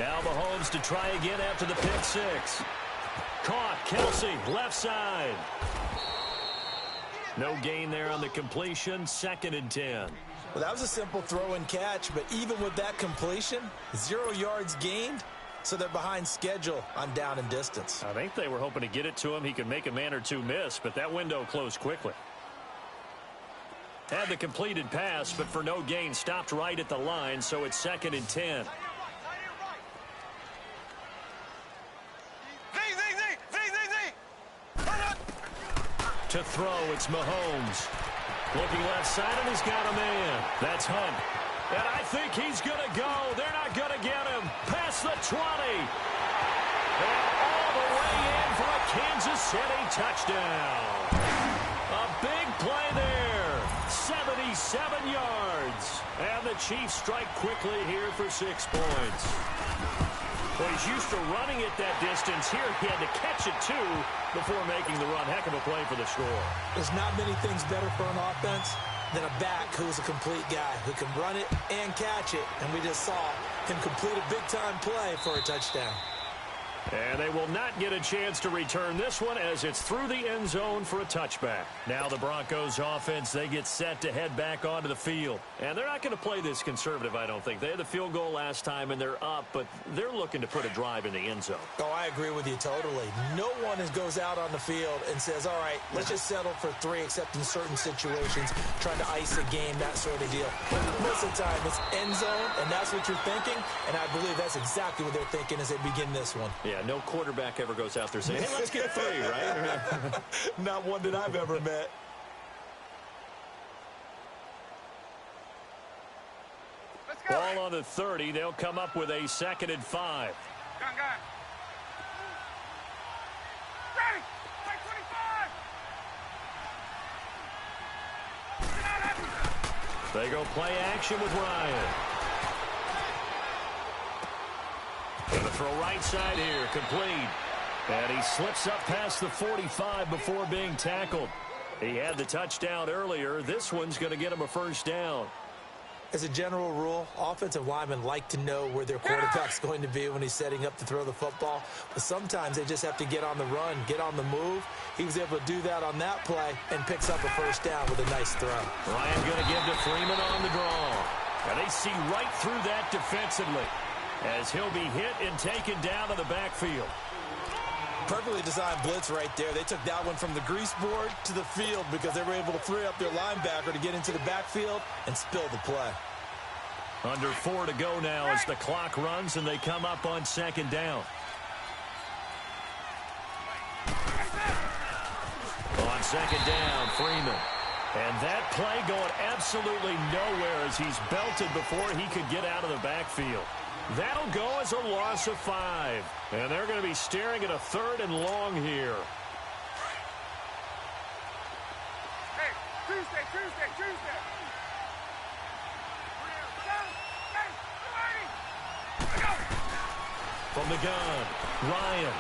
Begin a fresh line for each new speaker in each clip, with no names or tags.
Now Mahomes to try again after the pick six. Caught. Kelsey, left side. No gain there on the completion. 2nd and 10.
Well, that was a simple throw and catch, but even with that completion, 0 yards gained, so they're behind schedule on down and distance.
I think they were hoping to get it to him. He could make a man or two miss, but that window closed quickly. Had the completed pass, but for no gain, stopped right at the line, so it's 2nd and 10. To throw, it's Mahomes. Looking left side, and he's got a man. That's Hunt. And I think he's going to go. They're not going to get him. Past the 20. And all the way in for a Kansas City touchdown. A big play there. 77 yards. And the Chiefs strike quickly here for 6 points. Well, he's used to running it that distance. Here he had to catch it, too, before making the run. Heck of a play for the score.
There's not many things better for an offense than a back who's a complete guy who can run it and catch it. And we just saw him complete a big-time play for a touchdown.
And they will not get a chance to return this one as it's through the end zone for a touchback. Now the Broncos offense, they get set to head back onto the field. And they're not going to play this conservative, I don't think. They had the field goal last time and they're up, but they're looking to put a drive in the end zone.
Oh, I agree with you totally. No one goes out on the field and says, all right, let's just settle for 3 except in certain situations, trying to ice a game, that sort of deal. Most of the time it's end zone, and that's what you're thinking, and I believe that's exactly what they're thinking as they begin this one.
Yeah, no quarterback ever goes out there saying, hey, let's get 3, right?
Not one that I've ever met.
Ball on the 30. They'll come up with a 2nd and 5.
Gun. Ready. Play 25.
They go play action with Ryan. And the throw right side here, complete. And he slips up past the 45 before being tackled. He had the touchdown earlier. This one's going to get him a 1st down.
As a general rule, offensive linemen like to know where their quarterback's going to be when he's setting up to throw the football. But sometimes they just have to get on the run, get on the move. He was able to do that on that play and picks up a 1st down with a nice throw.
Ryan going to give to Freeman on the draw. And they see right through that defensively as he'll be hit and taken down to the backfield.
Perfectly designed blitz right there. They took that one from the grease board to the field because they were able to free up their linebacker to get into the backfield and spill the play.
Under 4 to go now as the clock runs and they come up on 2nd down. On 2nd down, Freeman. And that play going absolutely nowhere as he's belted before he could get out of the backfield. That'll go as a loss of 5. And they're going to be staring at a 3rd and long here.
Hey, Tuesday.
From the gun, Ryan.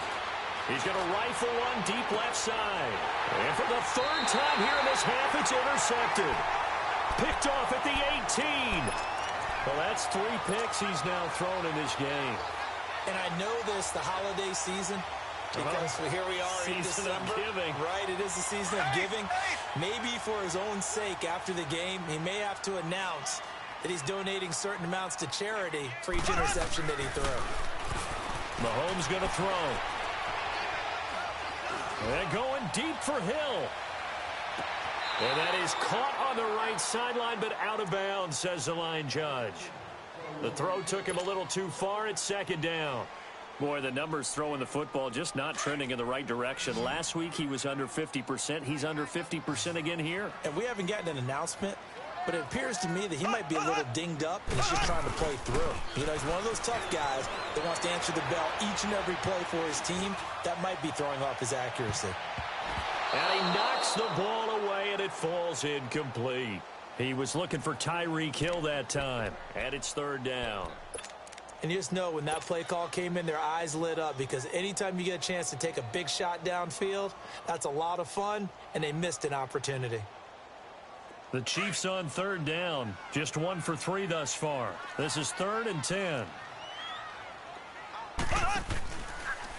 He's going to rifle one deep left side. And for the 3rd time here in this half, it's intercepted. Picked off at the 18. Well, that's 3 picks he's now thrown in this game.
And I know this, the holiday season, because here we are in December.
Season of giving.
Right, it is the season of giving. Maybe for his own sake after the game, he may have to announce that he's donating certain amounts to charity for each interception that he throws.
Mahomes going to throw. And going deep for Hill. And that is caught on the right sideline, but out of bounds, says the line judge. The throw took him a little too far. It's 2nd down. Boy, the numbers throwing the football just not trending in the right direction. Last week he was under 50%. He's under 50% again here.
And we haven't gotten an announcement, but it appears to me that he might be a little dinged up and he's just trying to play through. You know, he's one of those tough guys that wants to answer the bell each and every play for his team. That might be throwing off his accuracy.
And he knocks the ball away, and it falls incomplete. He was looking for Tyreek Hill that time, and it's 3rd down.
And you just know when that play call came in, their eyes lit up because anytime you get a chance to take a big shot downfield, that's a lot of fun, and they missed an opportunity.
The Chiefs on 3rd down, just 1 for 3 thus far. This is 3rd and 10.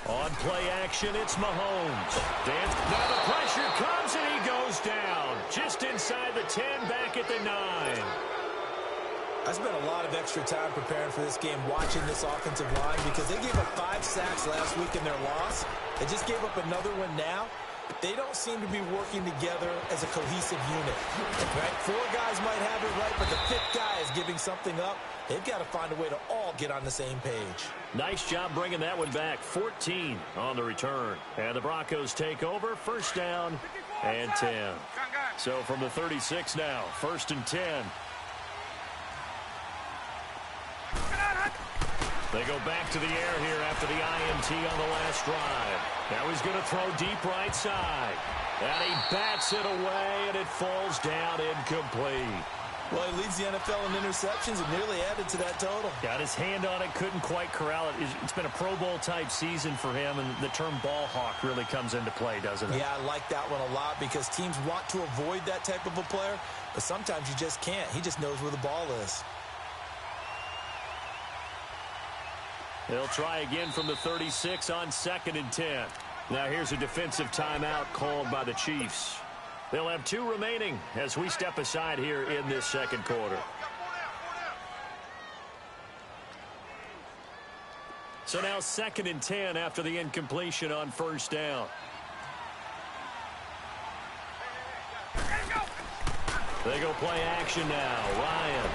On play action, it's Mahomes. Now the pressure comes, and he goes down. Just inside the 10, back at the 9.
I spent a lot of extra time preparing for this game watching this offensive line because they gave up 5 sacks last week in their loss. They just gave up another one now. They don't seem to be working together as a cohesive unit. Right? 4 guys might have it right, but the 5th guy is giving something up. They've got to find a way to all get on the same page.
Nice job bringing that one back. 14 on the return. And the Broncos take over. First down and 10. So from the 36 now, 1st and 10. They go back to the air here after the INT on the last drive. Now he's going to throw deep right side. And he bats it away, and it falls down incomplete.
Well, he leads the NFL in interceptions and nearly added to that total.
Got his hand on it, couldn't quite corral it. It's been a Pro Bowl-type season for him, and the term ball hawk really comes into play, doesn't it?
Yeah, I like that one a lot because teams want to avoid that type of a player, but sometimes you just can't. He just knows where the ball is.
They'll try again from the 36 on 2nd and 10. Now here's a defensive timeout called by the Chiefs. They'll have 2 remaining as we step aside here in this second quarter. So now 2nd and 10 after the incompletion on 1st down. They go play action now. Ryan.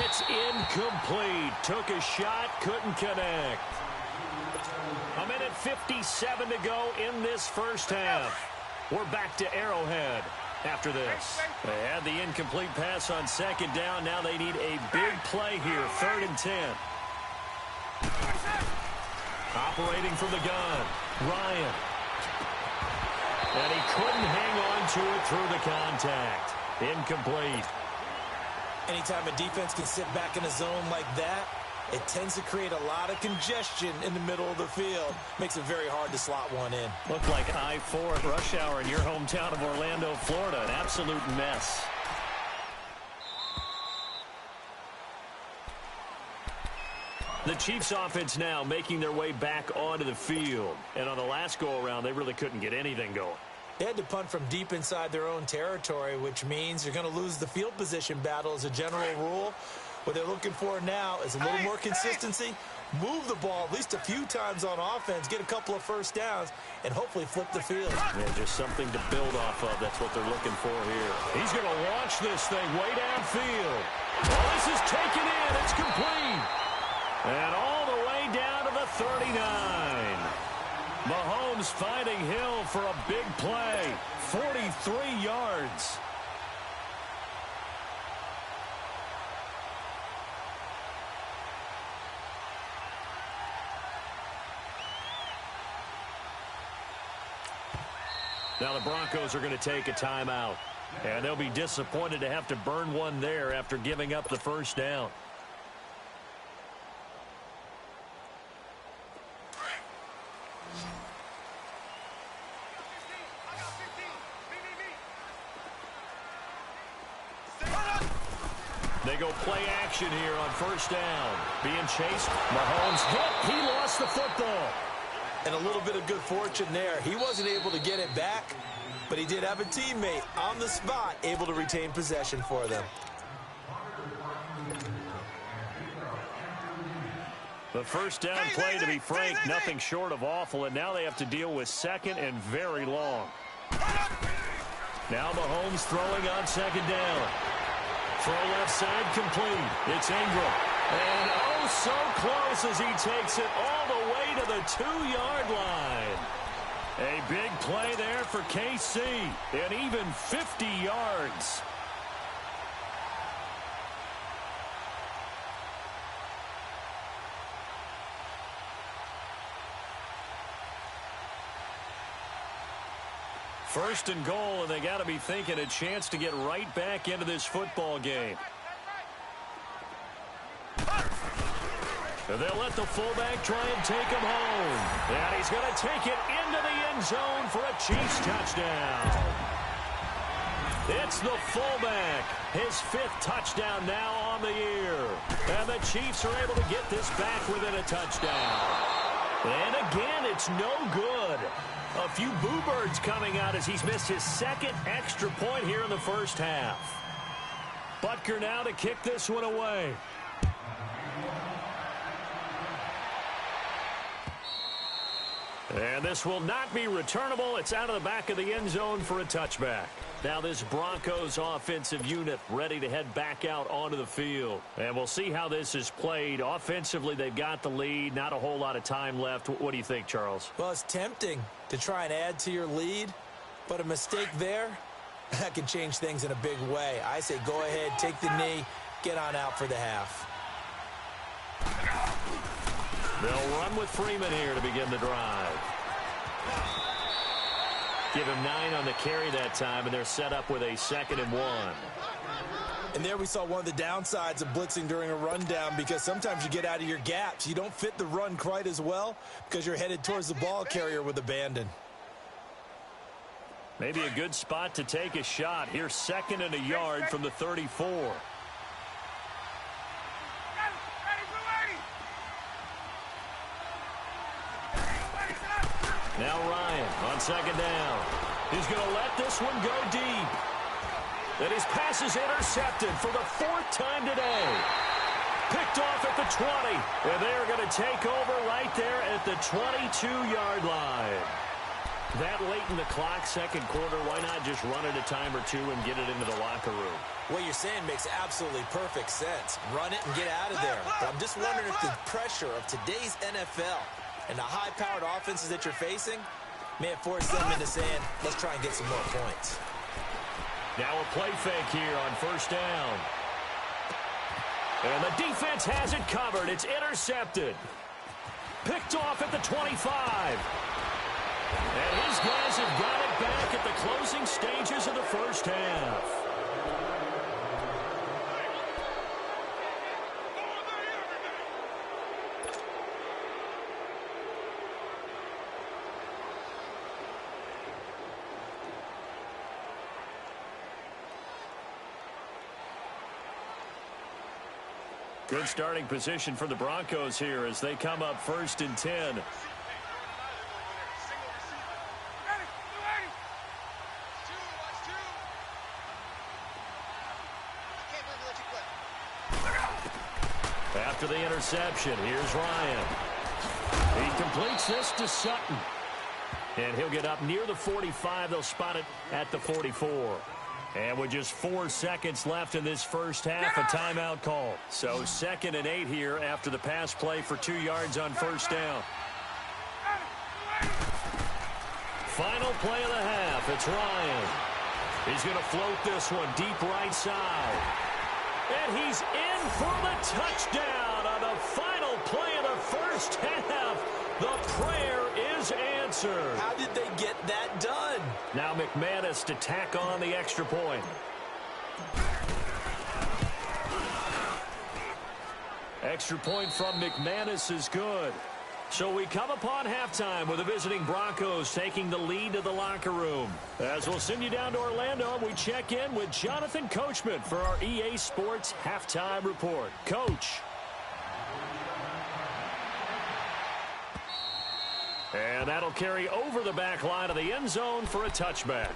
It's incomplete. Took a shot, couldn't connect. A minute 57 to go in this first half. We're back to Arrowhead after this. They had the incomplete pass on 2nd down. Now they need a big play here. 3rd and 10. Operating from the gun. Ryan. And he couldn't hang on to it through the contact. Incomplete.
Anytime a defense can sit back in a zone like that, it tends to create a lot of congestion in the middle of the field. Makes it very hard to slot one in.
Looked like I-4 at rush hour in your hometown of Orlando, Florida. An absolute mess. The Chiefs offense now making their way back onto the field. And on the last go-around, they really couldn't get anything going.
They had to punt from deep inside their own territory, which means you're going to lose the field position battle as a general rule. What they're looking for now is a little more consistency, move the ball at least a few times on offense, get a couple of first downs, and hopefully flip the field.
Yeah, just something to build off of. That's what they're looking for here. He's going to launch this thing way downfield. Oh, this is taken in. It's complete. And all the way down to the 39. Mahomes finding Hill for a big play. 43 yards. Now the Broncos are going to take a timeout. And they'll be disappointed to have to burn one there after giving up the first down. They go play action here on 1st down. Being chased. Mahomes hit. He lost the football.
And a little bit of good fortune there. He wasn't able to get it back, but he did have a teammate on the spot able to retain possession for them.
The first down play, to be frank, nothing short of awful, and now they have to deal with 2nd and very long. Now Mahomes throwing on 2nd down. Throw left side complete. It's Ingram. And oh, so close as he takes it all the way to the 2-yard line. A big play there for KC. And even 50 yards. First and goal, and they got to be thinking a chance to get right back into this football game. And they'll let the fullback try and take him home. And he's going to take it into the end zone for a Chiefs touchdown. It's the fullback. His 5th touchdown now on the year. And the Chiefs are able to get this back within a touchdown. And again, it's no good. A few boo birds coming out as he's missed his 2nd extra point here in the first half. Butker now to kick this one away. And this will not be returnable. It's out of the back of the end zone for a touchback. Now this Broncos offensive unit ready to head back out onto the field. And we'll see how this is played. Offensively, they've got the lead. Not a whole lot of time left. What do you think, Charles?
Well, it's tempting to try and add to your lead, but a mistake there, that can change things in a big way. I say go ahead, take the knee, get on out for the half.
They'll run with Freeman here to begin the drive. Give him 9 on the carry that time, and they're set up with a 2nd and 1.
And there we saw one of the downsides of blitzing during a rundown, because sometimes you get out of your gaps. You don't fit the run quite as well because you're headed towards the ball carrier with abandon.
Maybe a good spot to take a shot. Here's 2nd and a yard from the 34. Now Ryan on 2nd down. He's going to let this one go deep. And his pass is intercepted for the 4th time today. Picked off at the 20. And they're going to take over right there at the 22-yard line. That late in the clock, 2nd quarter, why not just run it a time or two and get it into the locker room?
What you're saying makes absolutely perfect sense. Run it and get out of there. But I'm just wondering if the pressure of today's NFL and the high-powered offenses that you're facing may have forced them into saying, let's try and get some more points.
Now a play fake here on 1st down. And the defense has it covered. It's intercepted. Picked off at the 25. And his guys have got it back at the closing stages of the first half. Good starting position for the Broncos here as they come up 1st and 10. After the interception, here's Ryan. He completes this to Sutton. And he'll get up near the 45. They'll spot it at the 44. And with just 4 seconds left in this first half, a timeout call. So 2nd and 8 here after the pass play for 2 yards on 1st down. Final play of the half. It's Ryan. He's going to float this one deep right side. And he's in for the touchdown on the final play of the first half. The prayer is answered.
How did they get that done?
Now McManus to tack on the extra point. Extra point from McManus is good. So we come upon halftime with the visiting Broncos taking the lead to the locker room. As we'll send you down to Orlando, we check in with Jonathan Coachman for our EA Sports Halftime Report. Coach. And that'll carry over the back line of the end zone for a touchback.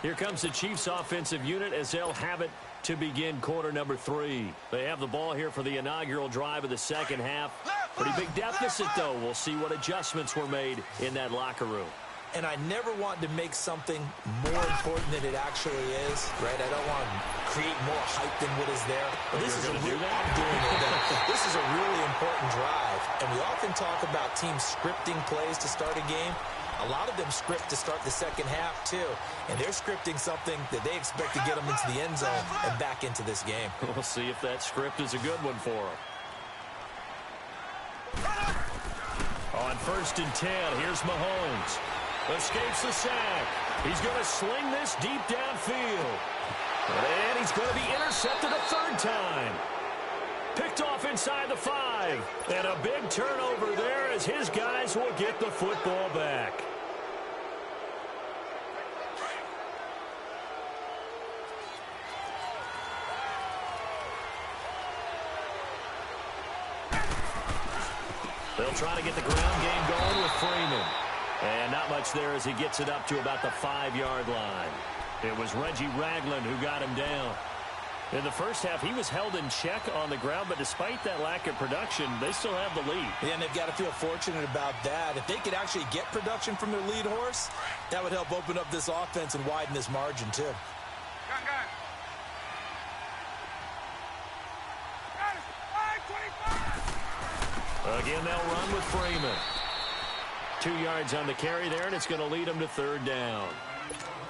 Here comes the Chiefs offensive unit as they'll have it to begin quarter number 3. They have the ball here for the inaugural drive of the second half. Pretty big deficit, though. We'll see what adjustments were made in that locker room.
And I never want to make something more important than it actually is, right? I don't want to create more hype than what is there. But this is I'm doing it. This is a really important drive. And we often talk about teams scripting plays to start a game. A lot of them script to start the second half, too. And they're scripting something that they expect to get them into the end zone and back into this game.
We'll see if that script is a good one for them. On 1st and 10, here's Mahomes. Escapes the sack. He's going to sling this deep downfield. And he's going to be intercepted a 3rd time. Picked off inside the 5. And a big turnover there as his guys will get the football back. They'll try to get the ground game going with Freeman. And not much there as he gets it up to about the 5-yard line. It was Reggie Ragland who got him down. In the first half, he was held in check on the ground, but despite that lack of production, they still have the lead.
Yeah, and they've got to feel fortunate about that. If they could actually get production from their lead horse, that would help open up this offense and widen this margin, too.
Gun. Got it. 25.
Again, they'll run with Freeman. 2 yards on the carry there, and it's going to lead them to 3rd down.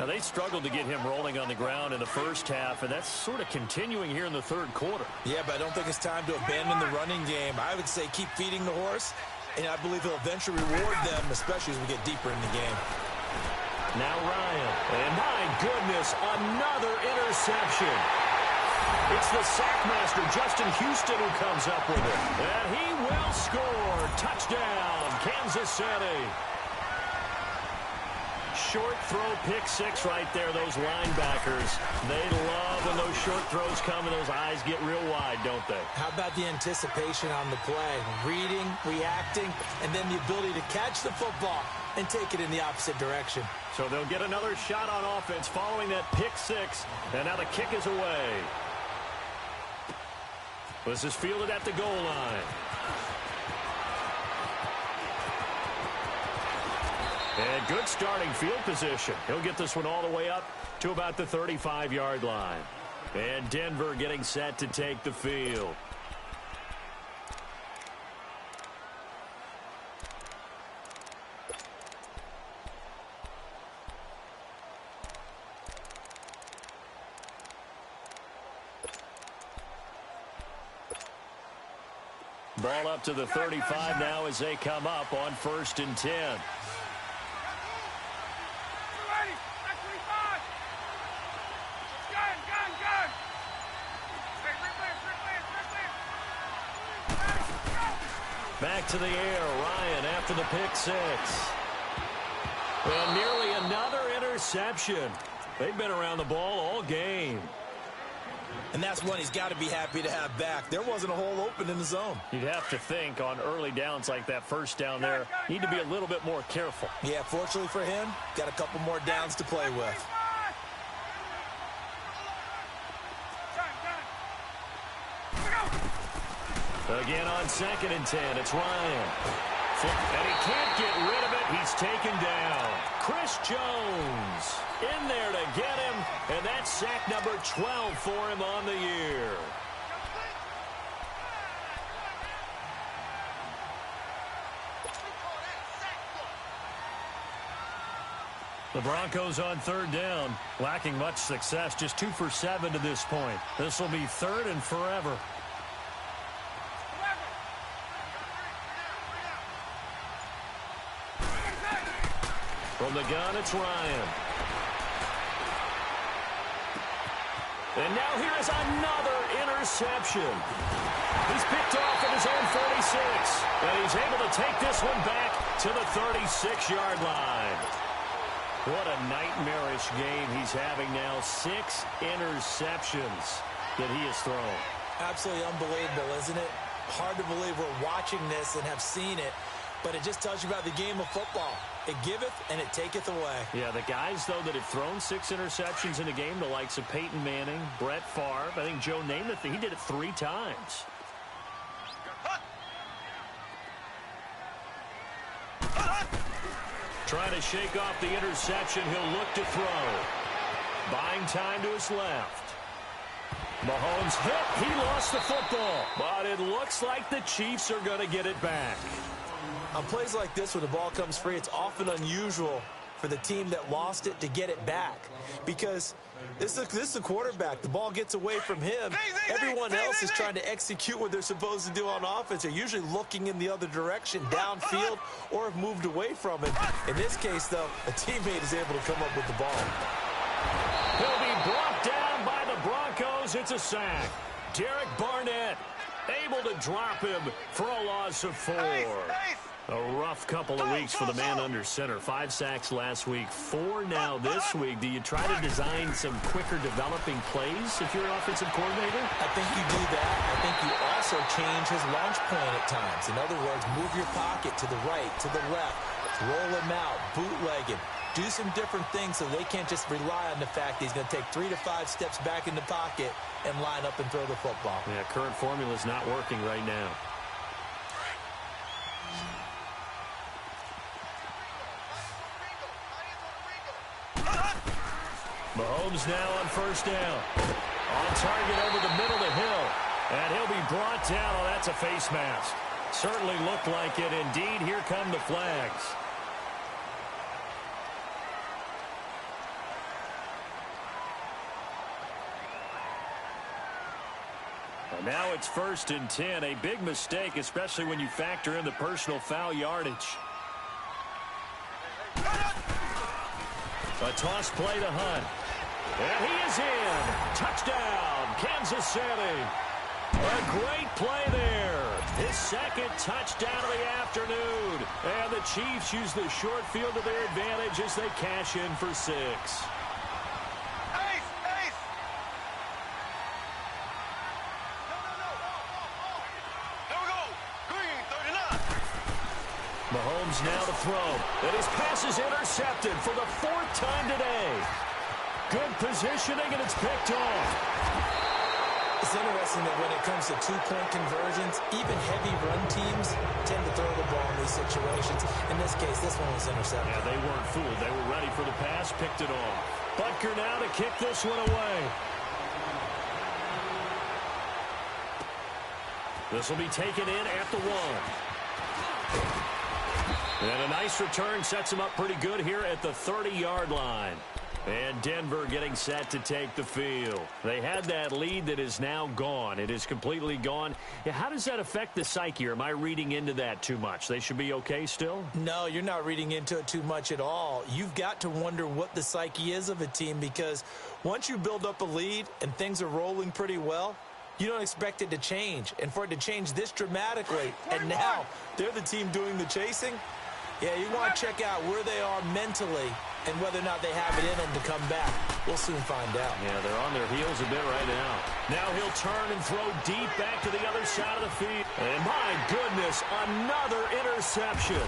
Now, they struggled to get him rolling on the ground in the first half, and that's sort of continuing here in the 3rd quarter.
Yeah, but I don't think it's time to abandon the running game. I would say keep feeding the horse, and I believe he'll eventually reward them, especially as we get deeper in the game.
Now Ryan, and my goodness, another interception. It's the sackmaster, Justin Houston, who comes up with it. And he will score. Touchdown, Kansas City. Short throw, pick 6 right there, those linebackers. They love when those short throws come and those eyes get real wide, don't they?
How about the anticipation on the play? Reading, reacting, and then the ability to catch the football and take it in the opposite direction.
So they'll get another shot on offense following that pick 6, and now the kick is away. This is fielded at the goal line. And good starting field position. He'll get this one all the way up to about the 35-yard line. And Denver getting set to take the field. Ball up to the 35 now as they come up on 1st and 10.
280. That's 25. Gun. Hey, replay.
Back to the air. Ryan after the pick 6. And nearly another interception. They've been around the ball all game.
And that's one he's got to be happy to have back. There wasn't a hole open in the zone.
You'd have to think on early downs like that first down there, need to be a little bit more careful.
Yeah, fortunately for him, got a couple more downs to play with.
Again on 2nd and 10, it's Ryan. And he can't get rid of it. He's taken down. Chris Jones in there to get him, and that's sack number 12 for him on the year. The Broncos on 3rd down, lacking much success, just 2 for 7 to this point. This will be 3rd and forever. From the gun, it's Ryan. And now here is another interception. He's picked off at his own 46. And he's able to take this one back to the 36-yard line. What a nightmarish game he's having now. 6 interceptions that he has thrown.
Absolutely unbelievable, isn't it? Hard to believe we're watching this and have seen it. But it just tells you about the game of football. It giveth and it taketh away.
Yeah, the guys, though, that have thrown 6 interceptions in a game, the likes of Peyton Manning, Brett Favre, I think Joe Namath, he did it 3 times. Trying to shake off the interception, he'll look to throw. Buying time to his left. Mahomes hit, he lost the football. But it looks like the Chiefs are going to get it back.
On plays like this, when the ball comes free, it's often unusual for the team that lost it to get it back. Because this is the quarterback. The ball gets away from him. Everyone else is trying to execute what they're supposed to do on offense. They're usually looking in the other direction, downfield, or have moved away from it. In this case, though, a teammate is able to come up with the ball.
He'll be brought down by the Broncos. It's a sack. Derek Barnett able to drop him for a loss of 4. A rough couple of weeks for the man under center. 5 sacks last week, 4 now this week. Do you try to design some quicker developing plays if you're an offensive coordinator?
I think you do that. I think you also change his launch point at times. In other words, move your pocket to the right, to the left, roll him out, bootleg him. Do some different things so they can't just rely on the fact that he's going to take 3 to 5 steps back in the pocket and line up and throw the football.
Yeah, current formula is not working right now. Mahomes now on first down. On target over the middle to Hill. And he'll be brought down. Oh, that's a face mask. Certainly looked like it. Indeed, here come the flags. And now it's 1st and 10. A big mistake, especially when you factor in the personal foul yardage. A toss play to Hunt. And he is in. Touchdown, Kansas City. A great play there. His 2nd touchdown of the afternoon. And the Chiefs use the short field to their advantage as they cash in for 6. Mahomes now to throw. And his pass is intercepted for the 4th time today. Good positioning, and it's picked off.
It's interesting that when it comes to 2-point conversions, even heavy run teams tend to throw the ball in these situations. In this case, this one was intercepted.
Yeah, they weren't fooled. They were ready for the pass, picked it off. Butker now to kick this one away. This will be taken in at the 1. And a nice return sets him up pretty good here at the 30-yard line. And Denver getting set to take the field. They had that lead that is now gone. It is completely gone. Yeah, how does that affect the psyche? Or am I reading into that too much? They should be okay still?
No, you're not reading into it too much at all. You've got to wonder what the psyche is of a team, because once you build up a lead and things are rolling pretty well, you don't expect it to change. And for it to change this dramatically, and now they're the team doing the chasing, yeah, you want to check out where they are mentally and whether or not they have it in them to come back. We'll soon find out.
Yeah, they're on their heels a bit right now. Now he'll turn and throw deep back to the other side of the field. And my goodness, another interception.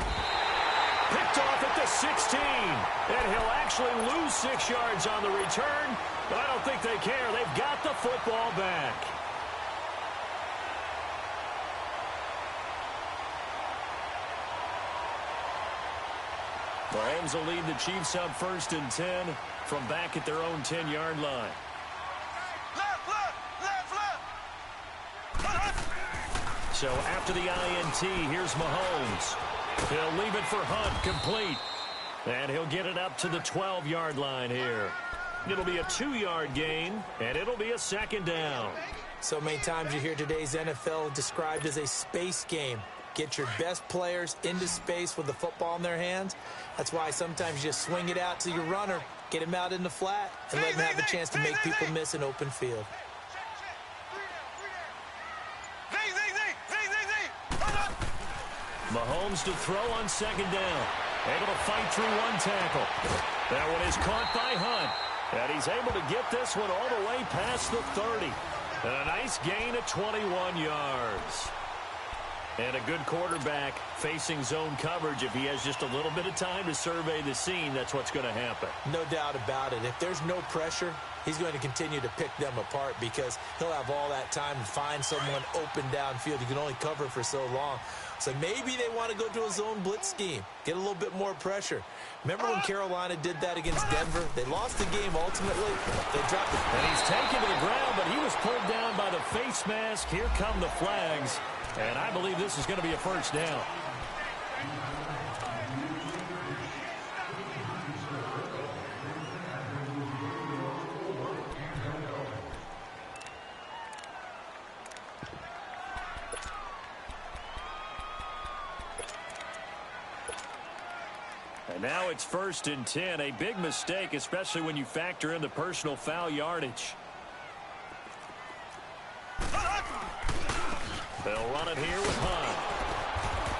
Picked off at the 16. And he'll actually lose 6 yards on the return. But I don't think they care. They've got the football back. Mahomes will lead the Chiefs up 1st and 10 from back at their own 10-yard line. So after the INT, here's Mahomes. He'll leave it for Hunt, complete. And he'll get it up to the 12-yard line here. It'll be a 2-yard gain, and it'll be a 2nd down.
So many times you hear today's NFL described as a space game. Get your best players into space with the football in their hands. That's why sometimes you just swing it out to your runner, get him out in the flat, and let him have a chance to make people miss an open field.
Mahomes to throw on 2nd down. Able to fight through 1 tackle. That one is caught by Hunt. And he's able to get this one all the way past the 30. And a nice gain of 21 yards. And a good quarterback facing zone coverage. If he has just a little bit of time to survey the scene, that's what's going to happen.
No doubt about it. If there's no pressure, he's going to continue to pick them apart because he'll have all that time to find someone open downfield. You can only cover for so long. So maybe they want to go to a zone blitz scheme, get a little bit more pressure. Remember when Carolina did that against Denver? They lost the game ultimately. They dropped it.
And he's taken to the ground, but he was pulled down by the face mask. Here come the flags. And I believe this is going to be a 1st down. And now it's 1st and 10. A big mistake, especially when you factor in the personal foul yardage. They'll run it here with Hunt.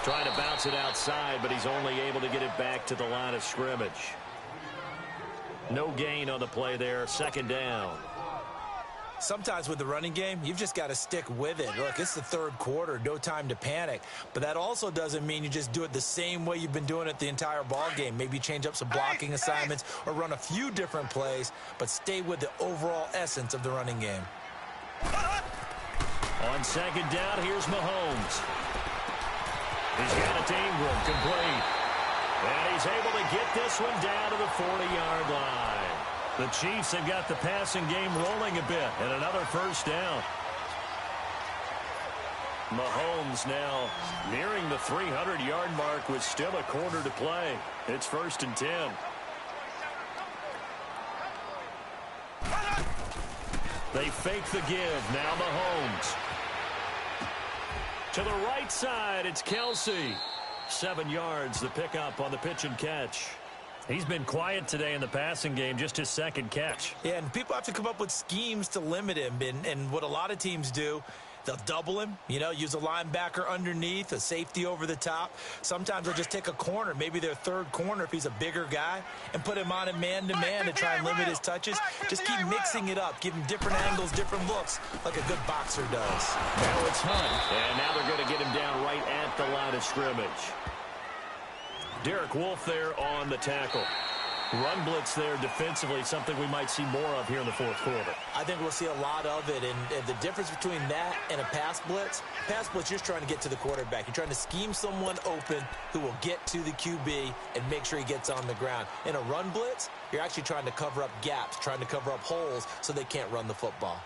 Trying to bounce it outside, but he's only able to get it back to the line of scrimmage. No gain on the play there. Second down.
Sometimes with the running game, you've just got to stick with it. Look, it's the third quarter, no time to panic. But that also doesn't mean you just do it the same way you've been doing it the entire ball game. Maybe change up some blocking assignments or run a few different plays, but stay with the overall essence of the running game.
On second down, here's Mahomes. He's got it to Ingram, complete. And he's able to get this one down to the 40-yard line. The Chiefs have got the passing game rolling a bit, and another first down. Mahomes now nearing the 300-yard mark with still a quarter to play. It's 1st and 10. They fake the give. Now Mahomes. To the right side, it's Kelsey. 7 yards, the pickup on the pitch and catch. He's been quiet today in the passing game, just his second catch.
Yeah, and people have to come up with schemes to limit him. And what a lot of teams do, they'll double him, use a linebacker underneath, a safety over the top. Sometimes they'll just take a corner, maybe their third corner if he's a bigger guy, and put him on a man-to-man to try and limit his touches. Just keep mixing it up, give him different angles, different looks, like a good boxer does.
Now it's Hunt, and now they're going to get him down right at the line of scrimmage. Derek Wolfe there on the tackle. Run blitz there defensively, something we might see more of here in the fourth quarter.
I think we'll see a lot of it, and the difference between that and a pass blitz, you're just trying to get to the quarterback. You're trying to scheme someone open who will get to the QB and make sure he gets on the ground. In a run blitz, you're actually trying to cover up gaps, trying to cover up holes so they can't run the football.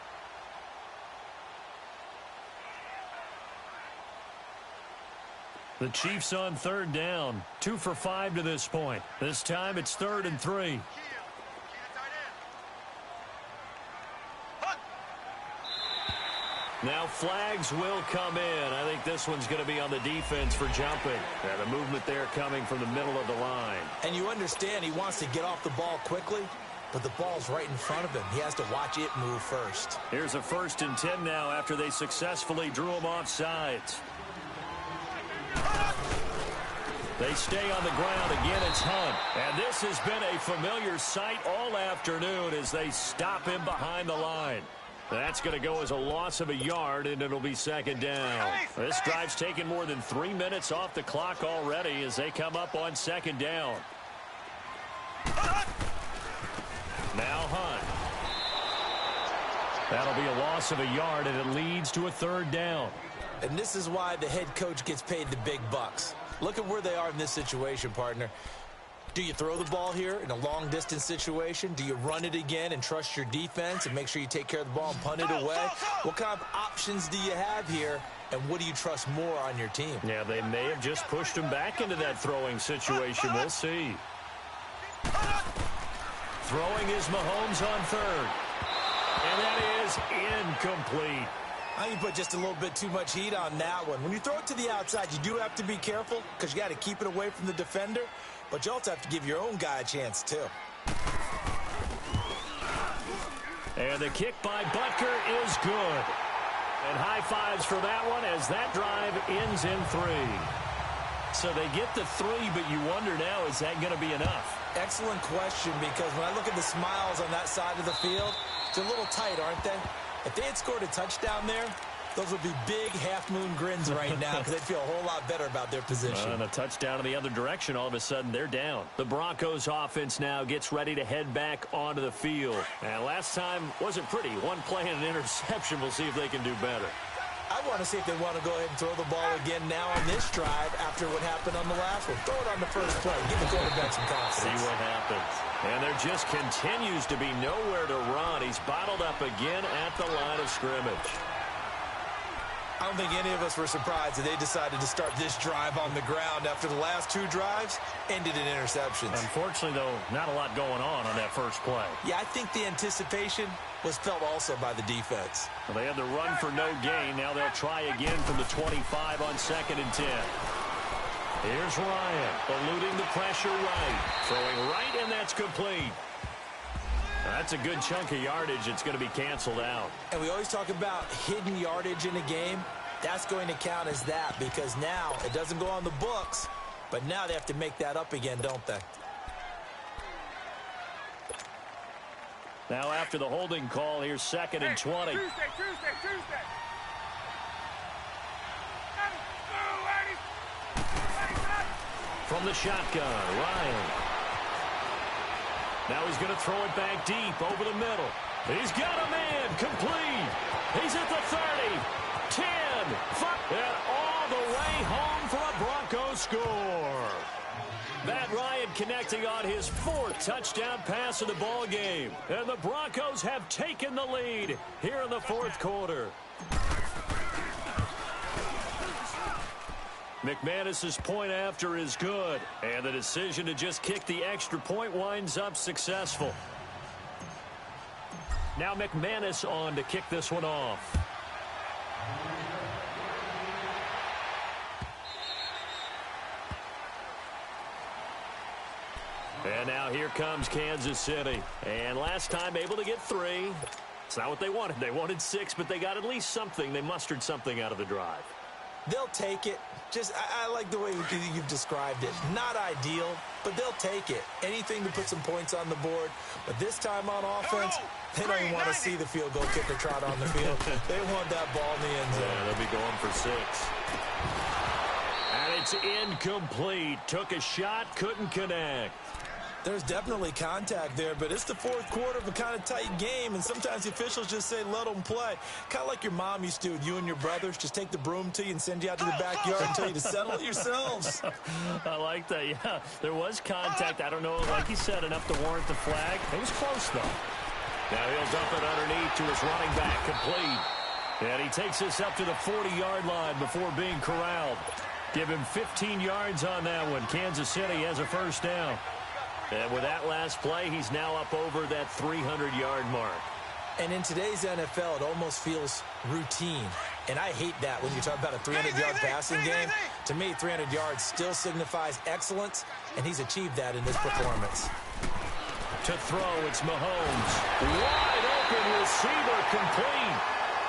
The Chiefs on third down. 2 for 5 to this point. This time it's 3rd and 3. Now flags will come in. I think this one's going to be on the defense for jumping. Yeah, the movement there coming from the middle of the line.
And you understand he wants to get off the ball quickly, but the ball's right in front of him. He has to watch it move first.
Here's a 1st and 10 now after they successfully drew him off sides. They stay on the ground. Again, it's Hunt. And this has been a familiar sight all afternoon as they stop him behind the line. That's going to go as a loss of a yard, and it'll be second down. This drive's taken more than 3 minutes off the clock already as they come up on second down. Now Hunt. That'll be a loss of a yard, and it leads to a 3rd down.
And this is why the head coach gets paid the big bucks. Look at where they are in this situation, partner. Do you throw the ball here in a long-distance situation? Do you run it again and trust your defense and make sure you take care of the ball and punt it away? What kind of options do you have here, and what do you trust more on your team?
Yeah, they may have just pushed him back into that throwing situation. We'll see. Throwing is Mahomes on 3rd. And that is incomplete.
I think you put just a little bit too much heat on that one. When you throw it to the outside, you do have to be careful because you got to keep it away from the defender, but you also have to give your own guy a chance too.
And the kick by Butker is good. And high fives for that one as that drive ends in 3. So they get the 3, but you wonder now, is that going to be enough?
Excellent question, because when I look at the smiles on that side of the field, they're a little tight, aren't they? If they had scored a touchdown there, those would be big half-moon grins right now because they'd feel a whole lot better about their position.
And a touchdown in the other direction, all of a sudden they're down. The Broncos offense now gets ready to head back onto the field. And last time wasn't pretty. One play and an interception. We'll see if they can do better.
I want to see if they want to go ahead and throw the ball again now on this drive after what happened on the last one. Throw it on the first play. Give the quarterback some confidence.
See what happens. And there just continues to be nowhere to run. He's bottled up again at the line of scrimmage.
I don't think any of us were surprised that they decided to start this drive on the ground after the last 2 drives ended in interceptions.
Unfortunately, though, not a lot going on that first play.
Yeah, I think the anticipation was felt also by the defense.
Well, they had the run for no gain. Now they'll try again from the 25 on 2nd and 10. Here's Ryan, eluding the pressure right. Throwing right, and that's complete. That's a good chunk of yardage. It's going to be canceled out.
And we always talk about hidden yardage in a game. That's going to count as that because now it doesn't go on the books, but now they have to make that up again, don't they?
Now after the holding call, here's 2nd and 20.
Tuesday.
From the shotgun, Ryan. Now he's going to throw it back deep over the middle. He's got a man, complete. He's at the 30, 10, 5, and all the way home for a Broncos score. Matt Ryan connecting on his 4th touchdown pass of the ball game. And the Broncos have taken the lead here in the 4th quarter. McManus's point after is good. And the decision to just kick the extra point winds up successful. Now McManus on to kick this one off. And now here comes Kansas City. And last time able to get 3. It's not what they wanted. They wanted 6, but they got at least something. They mustered something out of the drive.
They'll take it. I like the way you've described it. Not ideal, but they'll take it. Anything to put some points on the board. But this time on offense, they don't even want to see the field goal kicker trot on the field. They want that ball in the end zone.
Yeah, they'll be going for 6. And it's incomplete. Took a shot, couldn't connect.
There's definitely contact there, but it's the 4th quarter of a kind of tight game, and sometimes the officials just say, let them play. Kind of like your mom used to with you and your brothers. Just take the broom to you and send you out to the backyard and tell you to settle it yourselves.
I like that, yeah. There was contact. I don't know, like he said, enough to warrant the flag. It was close, though. Now he'll dump it underneath to his running back, complete. And he takes this up to the 40-yard line before being corralled. Give him 15 yards on that one. Kansas City has a first down. And with that last play, he's now up over that 300-yard mark.
And in today's NFL, it almost feels routine. And I hate that when you talk about a 300-yard passing game. To me, 300 yards still signifies excellence, and he's achieved that in this performance.
To throw, it's Mahomes. Wide open receiver, complete.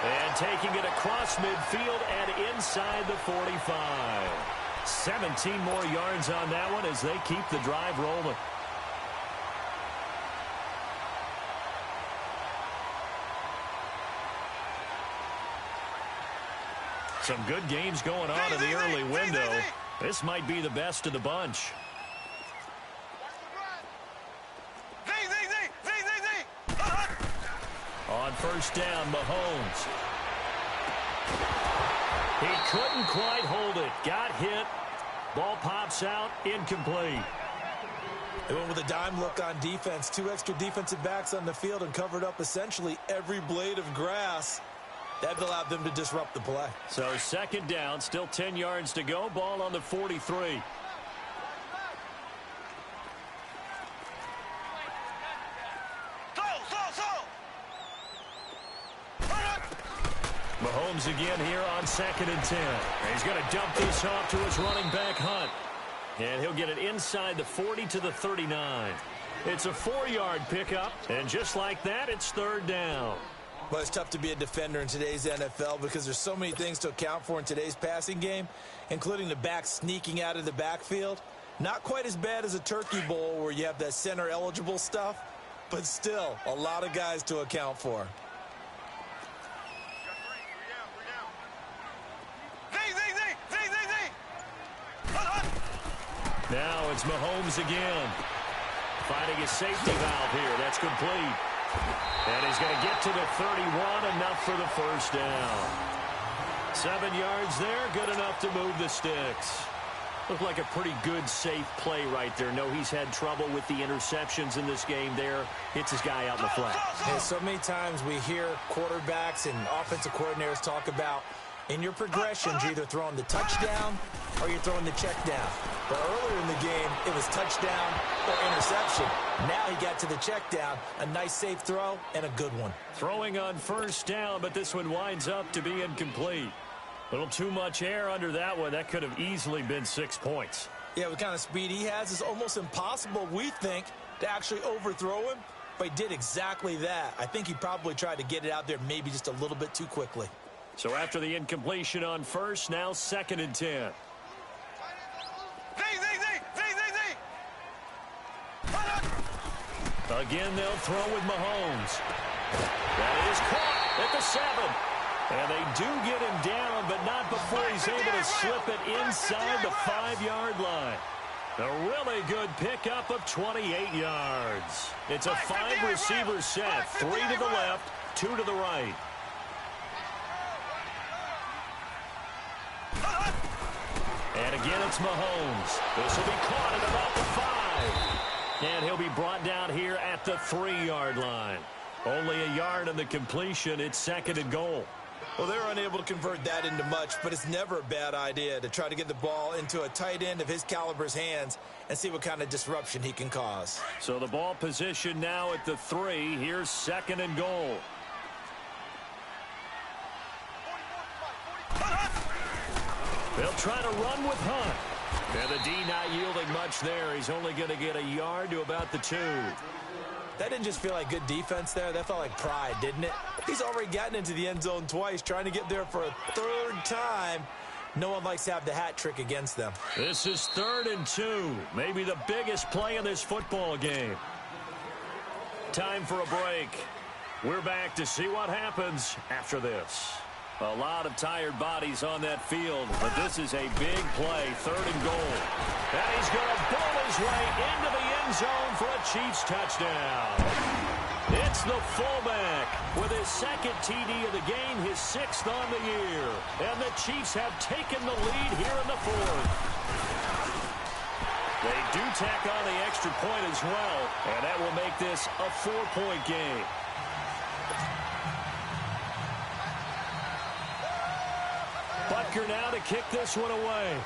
And taking it across midfield and inside the 45. 17 more yards on that one as they keep the drive rolling. Some good games going on in the early window. This might be the best of the bunch. On first down, Mahomes. He couldn't quite hold it. Got hit. Ball pops out. Incomplete.
They went with a dime look on defense. 2 extra defensive backs on the field and covered up essentially every blade of grass. That allowed them to disrupt the play.
So 2nd down, still 10 yards to go. Ball on the 43. Mahomes again here on 2nd and 10. And he's going to dump this off to his running back, Hunt. And he'll get it inside the 40 to the 39. It's a 4-yard pickup. And just like that, it's 3rd down.
Well, it's tough to be a defender in today's NFL because there's so many things to account for in today's passing game, including the back sneaking out of the backfield. Not quite as bad as a turkey bowl where you have that center-eligible stuff, but still a lot of guys to account for.
Now it's Mahomes again. Finding a safety valve here. That's complete. And he's going to get to the 31, enough for the first down. 7 yards there, good enough to move the sticks. Looked like a pretty good, safe play right there. No, he's had trouble with the interceptions in this game there. Hits his guy out in the flat.
Hey, so many times we hear quarterbacks and offensive coordinators talk about in your progressions, you're either throwing the touchdown or you're throwing the check down. But earlier in the game, it was touchdown or interception. Now he got to the check down. A nice safe throw and a good one.
Throwing on first down, but this one winds up to be incomplete. A little too much air under that one. That could have easily been 6 points.
Yeah, with the kind of speed he has, it's almost impossible, we think, to actually overthrow him. But he did exactly that. I think he probably tried to get it out there maybe just a little bit too quickly.
So after the incompletion on first, now 2nd and 10. Again, they'll throw with Mahomes. That is caught at the 7. And they do get him down, but not before he's able to slip it inside the 5-yard line. A really good pickup of 28 yards. It's a 5-receiver set, 3 to the left, 2 to the right. And again, it's Mahomes. This will be caught at about the 5. And he'll be brought down here at the 3-yard line. Only a yard on the completion. It's 2nd and goal.
Well, they're unable to convert that into much, but it's never a bad idea to try to get the ball into a tight end of his caliber's hands and see what kind of disruption he can cause.
So the ball position now at the 3. Here's 2nd and goal. They'll try to run with Hunt. And the D not yielding much there. He's only going to get a yard to about the 2.
That didn't just feel like good defense there. That felt like pride, didn't it? He's already gotten into the end zone twice, trying to get there for a 3rd time. No one likes to have the hat trick against them.
This is 3rd and 2. Maybe the biggest play in this football game. Time for a break. We're back to see what happens after this. A lot of tired bodies on that field, but this is a big play, 3rd and goal. And he's going to bowl his way into the end zone for a Chiefs touchdown. It's the fullback with his 2nd TD of the game, his 6th on the year. And the Chiefs have taken the lead here in the 4th. They do tack on the extra point as well, and that will make this a 4-point game. Butker now to kick this one away.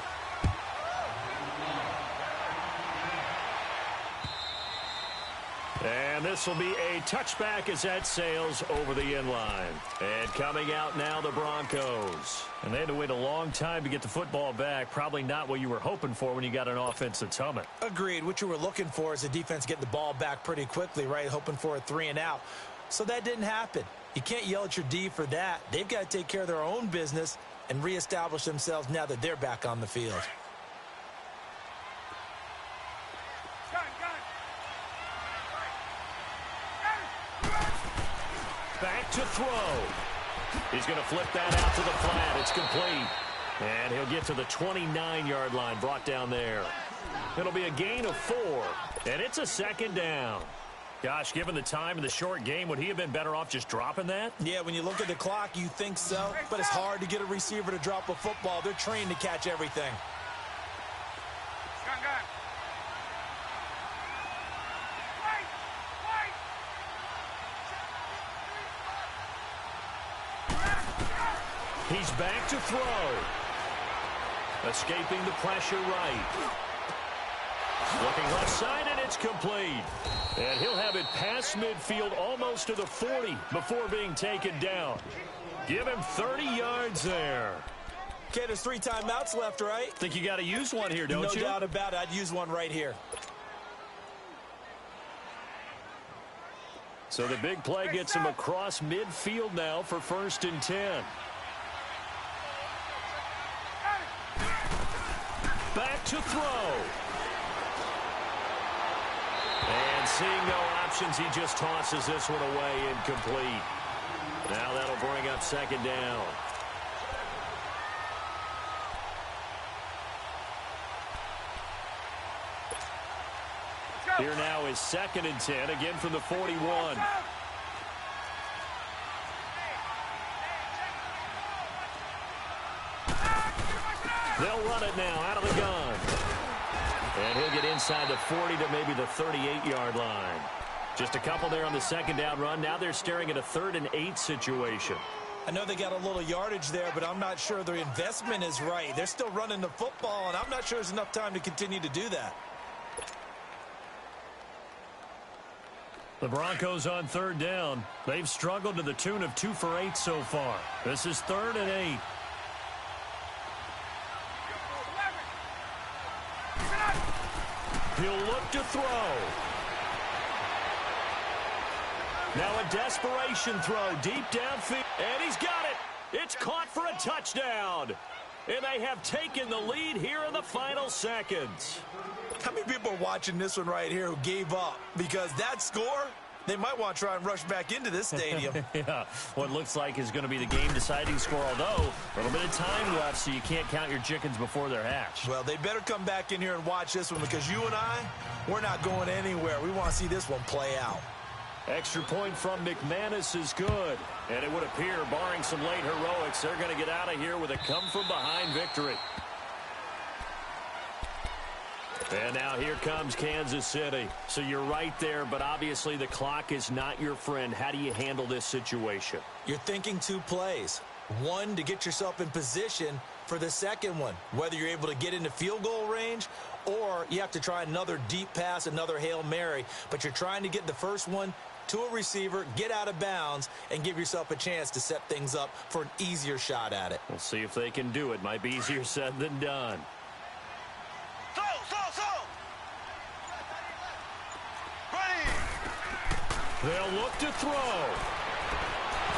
And this will be a touchback as that sails over the end line. And coming out now, the Broncos. And they had to wait a long time to get the football back. Probably not what you were hoping for when you got an offense that's humming.
Agreed. What you were looking for is the defense getting the ball back pretty quickly, right? Hoping for a 3 and out. So that didn't happen. You can't yell at your D for that. They've got to take care of their own business and reestablish themselves now that they're back on the field.
Back to throw. He's going to flip that out to the flat. It's complete. And he'll get to the 29-yard line, brought down there. It'll be a gain of 4, and it's a 2nd down. Gosh, given the time in the short game, would he have been better off just dropping that?
Yeah, when you look at the clock, you think so. But it's hard to get a receiver to drop a football. They're trained to catch everything.
He's back to throw. Escaping the pressure right. Looking left side, and it's complete. And he'll have it past midfield almost to the 40 before being taken down. Give him 30 yards there.
Okay, there's 3 timeouts left, right?
Think you got to use one here, don't you?
No doubt about it. I'd use one right here.
So the big play gets him across midfield now for 1st and 10. Back to throw. And seeing no options, he just tosses this one away, incomplete. Now that'll bring up 2nd down. Here now is 2nd and 10, again from the 41. They'll run it now out of the gun. And he'll get inside the 40 to maybe the 38-yard line. Just a couple there on the 2nd down run. Now they're staring at a 3rd and 8 situation.
I know they got a little yardage there, but I'm not sure their investment is right. They're still running the football, and I'm not sure there's enough time to continue to do that.
The Broncos on 3rd down. They've struggled to the tune of 2 for 8 so far. This is 3rd and 8. He'll look to throw. Now a desperation throw deep downfield. And he's got it. It's caught for a touchdown. And they have taken the lead here in the final seconds.
How many people are watching this one right here who gave up? Because that score, they might want to try and rush back into this stadium.
Yeah, what looks like is going to be the game-deciding score, although a little bit of time left, so you can't count your chickens before they're hatched.
Well, they better come back in here and watch this one, because you and I, we're not going anywhere. We want to see this one play out.
Extra point from McManus is good. And it would appear, barring some late heroics, they're going to get out of here with a come-from-behind victory. And now here comes Kansas City. So you're right there, but obviously the clock is not your friend. How do you handle this situation?
You're thinking two plays. One, to get yourself in position for the second one, whether you're able to get into field goal range or you have to try another deep pass, another Hail Mary. But you're trying to get the first one to a receiver, get out of bounds, and give yourself a chance to set things up for an easier shot at it.
We'll see if they can do it. Might be easier said than done. They'll look to throw.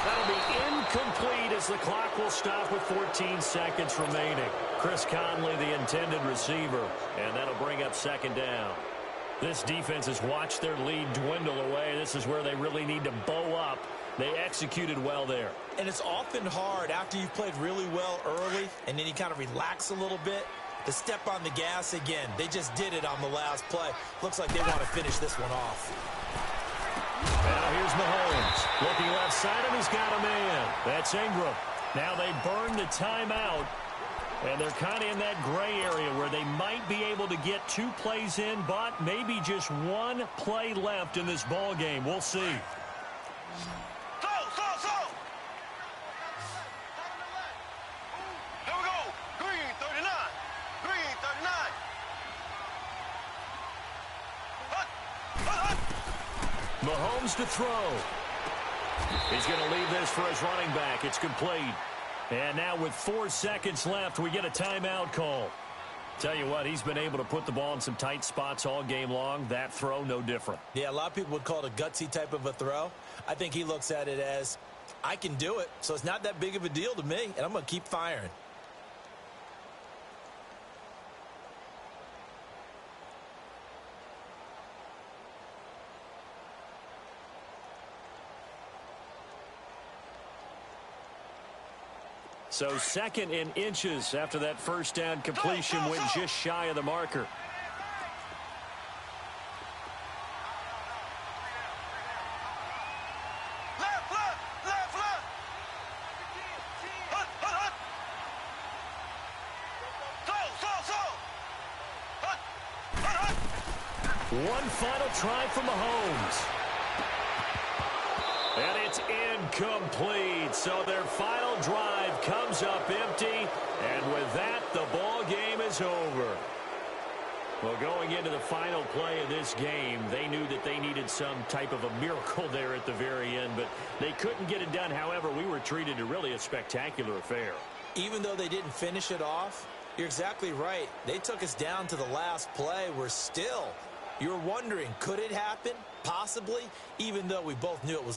That'll be incomplete as the clock will stop with 14 seconds remaining. Chris Conley, the intended receiver, and that'll bring up second down. This defense has watched their lead dwindle away. This is where they really need to bow up. They executed well there.
And it's often hard after you've played really well early and then you kind of relax a little bit to step on the gas again. They just did it on the last play. Looks like they want to finish this one off.
Now here's Mahomes. Looking left side, and he's got a man. That's Ingram. Now they burn the timeout, and they're kind of in that gray area where they might be able to get 2 plays in, but maybe just 1 play left in this ball game. We'll see. Mahomes to throw. He's going to leave this for his running back. It's complete. And now with 4 seconds left, we get a timeout call. Tell you what, he's been able to put the ball in some tight spots all game long. That throw, no different.
Yeah, a lot of people would call it a gutsy type of a throw. I think he looks at it as, I can do it, so it's not that big of a deal to me, and I'm going to keep firing.
So 2nd and inches after that first down completion went just shy of the marker. One final try from Mahomes. And it's incomplete. So their final drive comes up empty. And with that, the ball game is over. Well, going into the final play of this game, they knew that they needed some type of a miracle there at the very end, but they couldn't get it done. However, we were treated to really a spectacular affair.
Even though they didn't finish it off, you're exactly right. They took us down to the last play. We're still, you're wondering, could it happen? Possibly, even though we both knew it was